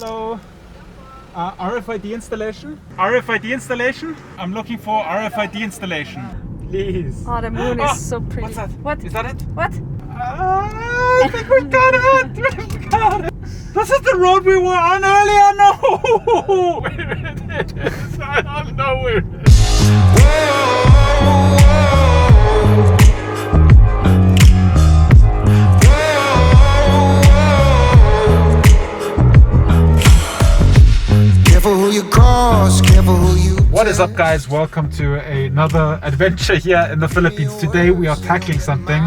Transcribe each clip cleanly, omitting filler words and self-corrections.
Hello. RFID installation? RFID installation? I'm looking for RFID installation. Please. Oh, the moon is so pretty. What's that? What? Is that it? What? I think we got it! We got it! This is the road we were on earlier! No! Where it is? I don't know where it is. Careful who you cross, careful who you. What is up, guys? Welcome to another adventure here in the Philippines. Today we are tackling something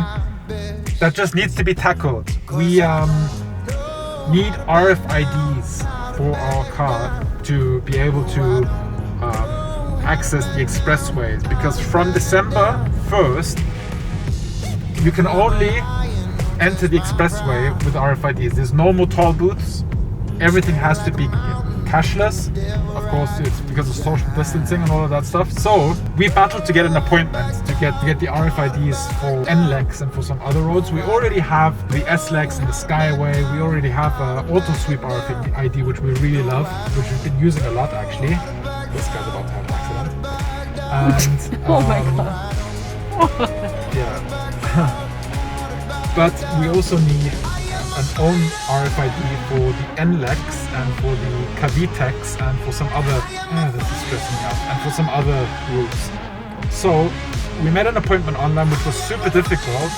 that just needs to be tackled. We need RFIDs for our car to be able to access the expressways, because from December 1st you can only enter the expressway with RFIDs. There's no more toll booths. Everything has to be cashless. Of course, it's because of social distancing and all of that stuff. So we battled to get an appointment to get the RFIDs for NLEX and for some other roads. We already have the SLEX and the Skyway. We already have Autosweep RFID, which we really love, which we've been using a lot actually. This guy's about to have an accident. And Oh my god. yeah. But we also need an own RFID for the NLEX and for the CAVITEX and for some other, this is stressing me out, and for some other routes. So we made an appointment online, which was super difficult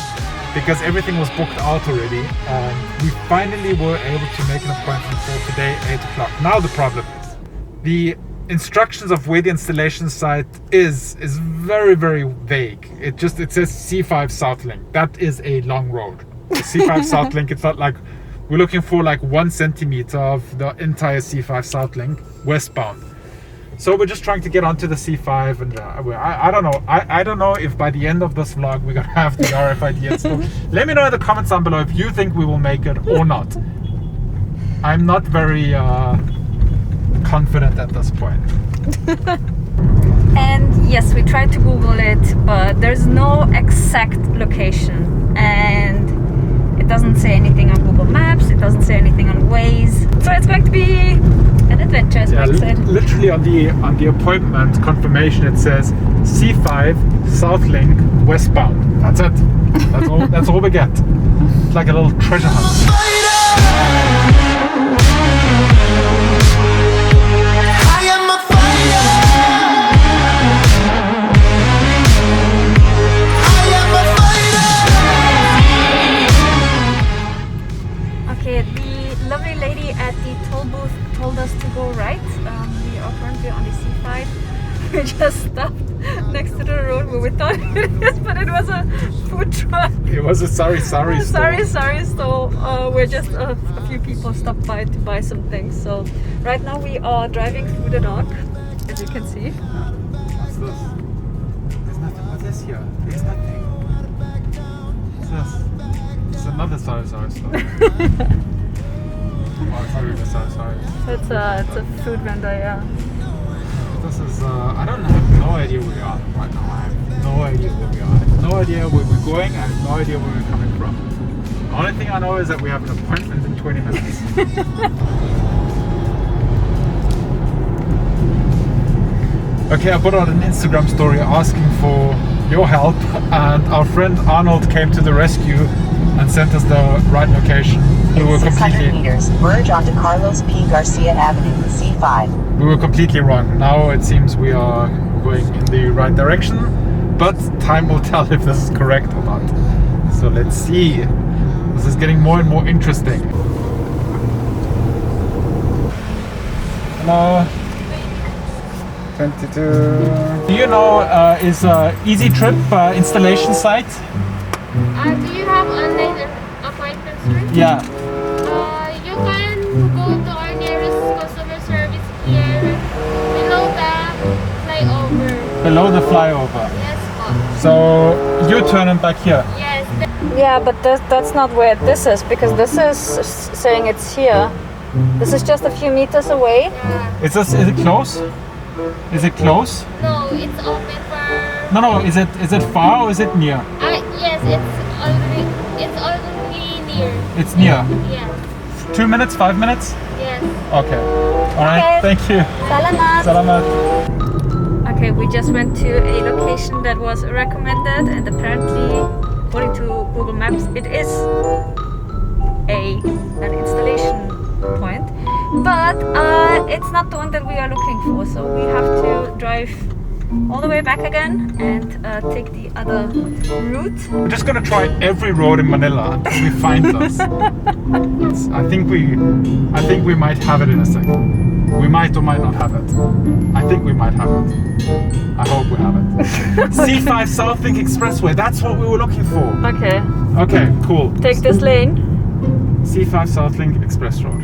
because everything was booked out already. We finally were able to make an appointment for today, 8 o'clock. Now the problem is, the instructions of where the installation site is very, very vague. It says C5 Southlink. That is a long road. The C5 Southlink, it's not like we're looking for like 1 centimeter of the entire C5 Southlink Westbound. So we're just trying to get onto the C5, and I don't know. I don't know if by the end of this vlog we're gonna have the RFID installed. Let me know in the comments down below if you think we will make it or not. I'm not very confident at this point. And yes, we tried to Google it, but there's no exact location. And it doesn't say anything on Google Maps, it doesn't say anything on Waze. So it's going to be an adventure, as Mike said. Literally on the appointment confirmation it says C5 Southlink Westbound. That's it. That's all we get. It's like a little treasure hunt. Told us to go right. We are currently on the C5. We just stopped next to the road where we thought it is, but it was a food truck. It was a sorry store. Sorry. So we're just a few people stopped by to buy some things. So right now we are driving through the dark, as you can see. What's this? There's nothing. What's this here? There's nothing. What's this? It's another sorry store. Oh, it's not really sorry. It's a food vendor, yeah. This is, I have no idea where we are right now. I have no idea where we are. I have no idea where we're going. I have no idea where we're coming from. The only thing I know is that we have an appointment in 20 minutes. Okay, I put out an Instagram story asking for your help, and our friend Arnold came to the rescue and sent us the right location. We were 600 meters, merge onto Carlos P. Garcia Avenue, C5. We were completely wrong. Now it seems we are going in the right direction, but time will tell if this is correct or not. So let's see. This is getting more and more interesting. Hello. 22. Do you know is Easytrip installation site? Do you have online appointments, sir? Yeah. You can go to our nearest customer service here below the flyover. Below the flyover. Yes, boss. So you turn and back here. Yes. Yeah, but that's not where this is, because this is saying it's here. This is just a few meters away. Yeah. Is it close? Is it close? No, it's open for. No. Is it far or is it near? Yes, it's only near. It's near. Yeah. 2 minutes, 5 minutes? Yes. Yes. Okay. All right. Okay. Thank you. Salamat. Salamat. Okay, we just went to a location that was recommended, and apparently, according to Google Maps, it is an installation point. But it's not the one that we are looking for, so we have to drive all the way back again and take the other route. We're just gonna try every road in Manila until we find us. I think we might have it in a second. We might or might not have it. I think we might have it. I hope we have it. C5 Southlink Expressway. That's what we were looking for. Okay, Okay, cool. take this lane. C5 Southlink Express Road.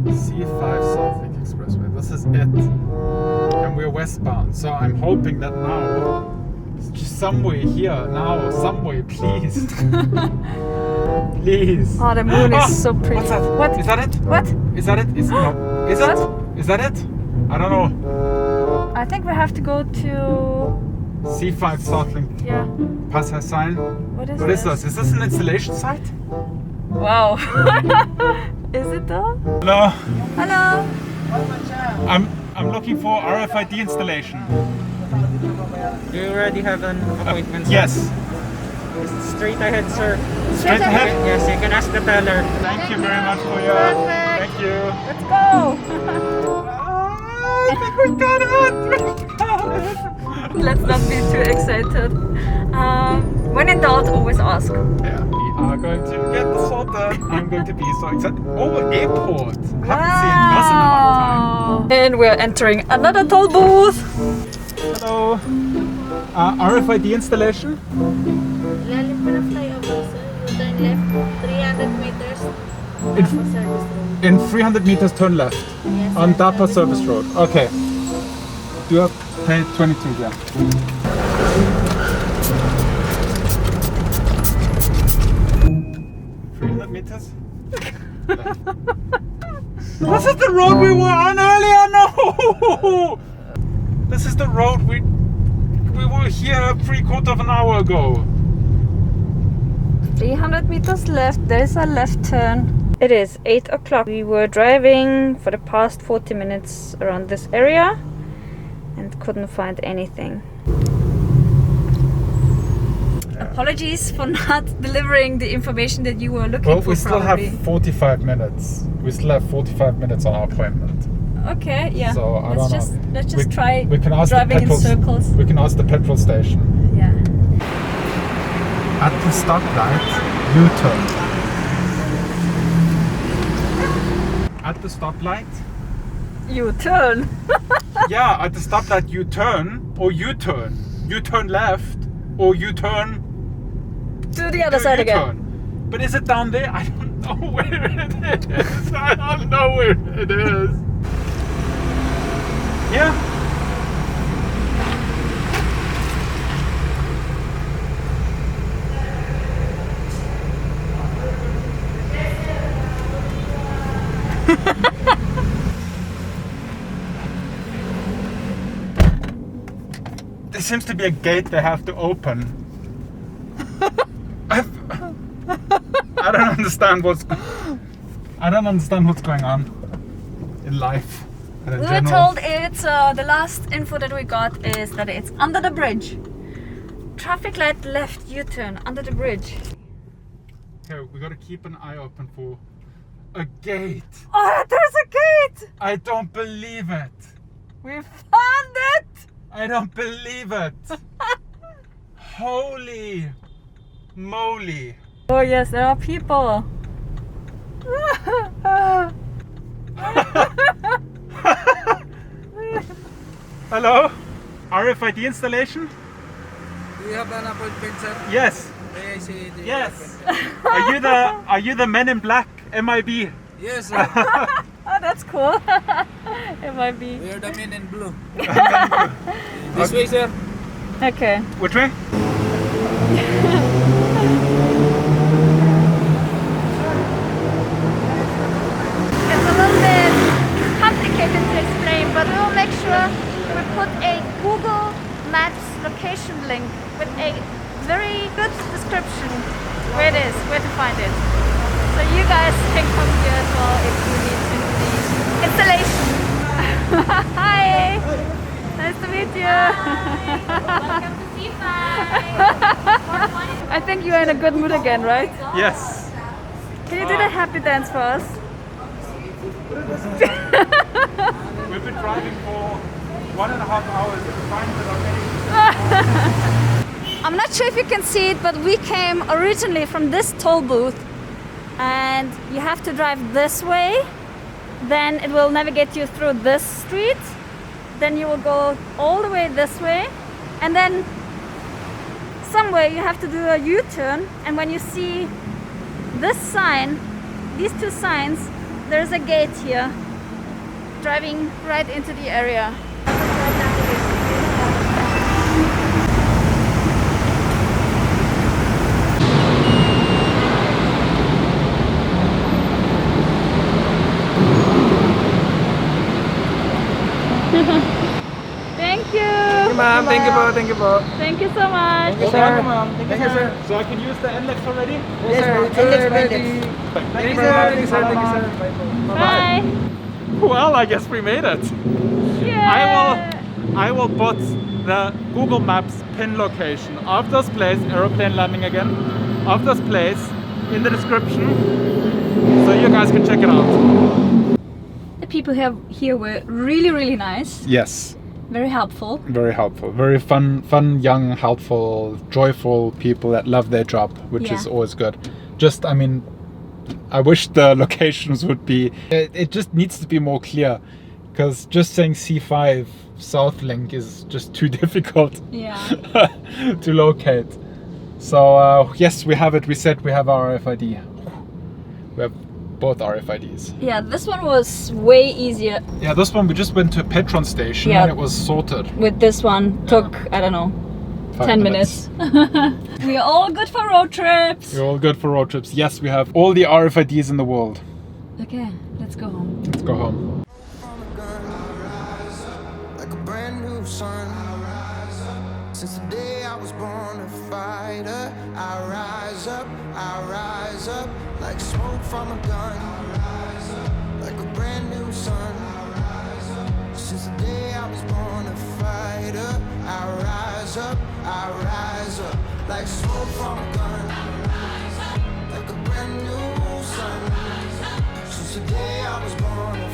C5 Southlink Expressway. This is it. And we're westbound. So I'm hoping that now, just somewhere here, now, somewhere, please. Please. Oh, the moon is so pretty. What's that? What? Is that it? What? Is that it? Is it? No. Is What? it? Is that it? I don't know. I think we have to go to... C5 Southlink Yeah. Pass has sign. What is What is this? Is this an installation site? Wow. Is it though? No. Hello. I'm looking for RFID installation. Do you already have an appointment? Sir? Yes. Straight ahead, sir. Straight ahead. Yes, you can ask the teller. Thank you very much for your. Perfect. Thank you. Let's go. I think we got it. Let's not be too excited. When in doubt, always ask. Yeah, we are going to get this sorted. I'm going to be so excited. Oh, airport. Haven't seen this in a long time. And we're entering another toll booth. Hello. RFID installation. Lalim pa na flyover, sir. You turn left 300 meters. In- Tapos service road. In 300 meters, turn left Yes, on sir. Dapa Service Road. Okay. Do you pay 22? Yeah. Meters? This is the road we were on earlier. No, this is the road we were here 3/4 of an hour ago. 300 meters left, there is a left turn. It is 8 o'clock. We were driving for the past 40 minutes around this area and couldn't find anything. Apologies for not delivering the information that you were looking Well, for. we still probably. have 45 minutes. We still have 45 minutes on our appointment. Okay, yeah. So I don't know. Let's just try We can ask driving the in petrol. circles. We can ask the petrol station. Yeah. At the stoplight, U-turn. At the stoplight? You turn. Yeah, at the stoplight you turn or U-turn. You turn left or you turn To the other side again. U-turn. But is it down there? I don't know where it is. I don't know where it is. Yeah. There seems to be a gate they have to open. I don't understand what's going on in life. And in We were general. told it's the last info that we got is that it's under the bridge. Traffic light left U-turn under the bridge. Okay, we gotta keep an eye open for a gate. Oh, there's a gate! I don't believe it. We found it! I don't believe it. Holy moly. Oh yes, there are people. Hello? RFID installation? Do you have an appointment, sir? Yes. May I see the Yes. appointment? Are you the men in black? MIB? Yes, sir. Oh, that's cool. It might be. We are the men in blue. This way, sir. Okay. Which way? It's a little bit complicated to explain, but we'll make sure we put a Google Maps location link with a very good description where it is, where to find it. So you guys can come here as well if you need to do the installation. Hi! Nice to meet you! Welcome to C5! I think you're in a good mood again, right? Yes. Can you do the happy dance for us? We've been driving for 1.5 hours to find the location. I'm not sure if you can see it, but we came originally from this toll booth, and you have to drive this way, then it will navigate you through this street, then you will go all the way this way, and then somewhere you have to do a U-turn, and when you see this sign, these two signs, there's a gate here driving right into the area. Thank you. Ma'am, thank you po, thank you po. Thank you so much. Thank you, sir. Thank you, sir. So I can use the NLEX already? Yes, sir. It's ready. Thank you, sir. Thank you, sir. Thank you, sir. Bye. Well, I guess we made it. Yeah. I will put the Google Maps pin location of this place, aeroplane landing again, of this place in the description, so you guys can check it out. The people here were really nice. Yes, Very helpful. very helpful. Very fun, young, helpful, joyful people that love their job, which is Yeah. always good. Just, I mean, I wish the locations would be, it just needs to be more clear, because just saying C5 Southlink is just too difficult Yeah. to locate. So yes, we have it. We said we have our RFID. We have both RFIDs. Yeah, this one was way easier. Yeah, this one we just went to a Petron station Yeah. and it was sorted. With this one, took, I don't know, 5 10 minutes. We are all good for road trips. We're all good for road trips. Yes, we have all the RFIDs in the world. Okay, let's go home. Let's go home. like a brand new sun. Since the day I was born a fighter, I rise up like smoke from a gun. Like a brand new sun. Since the day I was born a fighter, I rise up like smoke from a gun. Like a brand new sun. Since the day I was born a